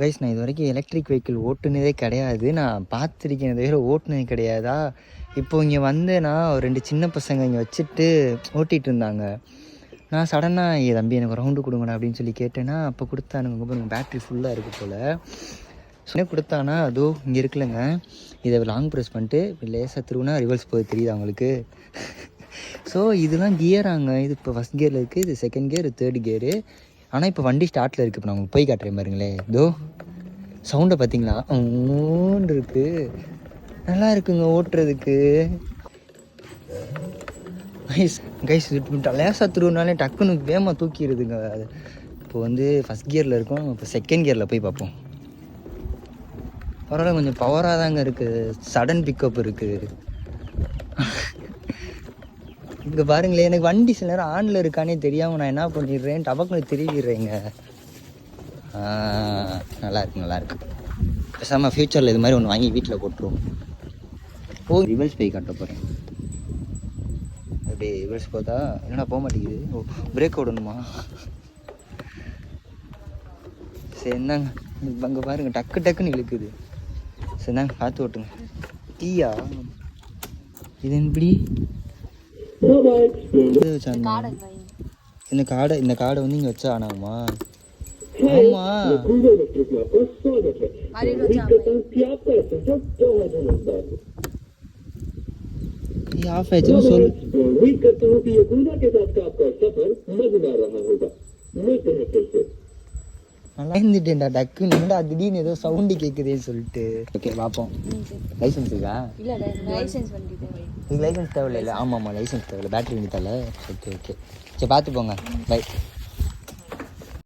Guys நான் இது வரைக்கும் எலக்ட்ரிக் வெஹிக்கிள் ஓட்டுனதே கிடையாது. நான் பார்த்துருக்கேன் தவிர ஓட்டுனது கிடையாதா. இப்போ இங்கே வந்தேன்னா ஒரு 2 சின்ன பசங்க இங்கே வச்சுட்டு ஓட்டிகிட்டு இருந்தாங்க. நான் சடனாக தம்பி எனக்கு ரவுண்டு கொடுங்கண்ணா அப்படின்னு சொல்லி கேட்டேன்னா அப்போ கொடுத்தானுங்க. பாருங்க பேட்ரி ஃபுல்லாக இருக்குது போல். சொன்னே கொடுத்தானா அதோ இங்கே இருக்குல்லங்க, இதை லாங் ப்ரெஸ் பண்ணிட்டு லேசாக திருவுனா ரிவர்ஸ் போகுது தெரியுது அவங்களுக்கு. ஸோ இதெல்லாம் கியராங்க. இது இப்போ ஃபஸ்ட் கியரில் இருக்குது, இது செகண்ட் கியர், தேர்ட் கியரு. ஆனால் இப்போ வண்டி ஸ்டார்ட்டில் இருக்குது. இப்போ நான் உங்களுக்கு போய் காட்டுறேன் பாருங்களேன். இதோ சவுண்டை பார்த்தீங்களா ஓன்னு இருக்குது. நல்லா இருக்குங்க ஓட்டுறதுக்கு. கைஸ் லேசாக திருவுனாலே டக்குன்னு வேகமாக தூக்கிடுதுங்க. அது இப்போ வந்து ஃபஸ்ட் கியரில் இருக்கும், இப்போ செகண்ட் கியரில் போய் பார்ப்போம். பரவாயில்ல, கொஞ்சம் பவராக தாங்க இருக்குது, சடன் பிக்கப் இருக்குது. இங்கே பாருங்களேன், எனக்கு வண்டி சில நேரம் ஆனில் இருக்கானே தெரியாமல் நான் என்ன பண்ணிடுறேன், டபக்குன்னு திருவிடுறேங்க. நல்லாயிருக்கு நல்லாயிருக்கு. பேசாமல் ஃப்யூச்சரில் இது மாதிரி ஒன்று வாங்கி வீட்டில் போட்டுருவோம். ஓ ரிவர்ஸ் போய் காட்ட போகிறேன். அப்படி ரிவர்ஸ் போதா என்னடா போக மாட்டேங்குது. ஓ பிரேக் விடணுமா? சரி என்னங்க அங்கே பாருங்க டக்கு டக்குன்னு இழுக்குது. சரி என்னங்க பார்த்து ஓட்டுங்க. டீயா இது எப்படி இந்த காடை வந்து இங்கே வச்சா ஆனாகுமா? ஆமா ஆஃப் ஆயிடுச்சுன்னு சொல். நல்லா இருந்துட்டேன்டா டக்கு நின்றா திடீர்னு ஏதோ சவுண்டு கேட்குதேன்னு சொல்லிட்டு. ஓகே பார்ப்போம். லைசன்ஸ் இருக்கா? இதுக்கு லைசன்ஸ் தேவையில்ல. ஆமாம் லைசன்ஸ் தேவையில்ல, பேட்டரி வண்டி தேவை. ஓகே ஓகே சரி பார்த்து போங்க. பை.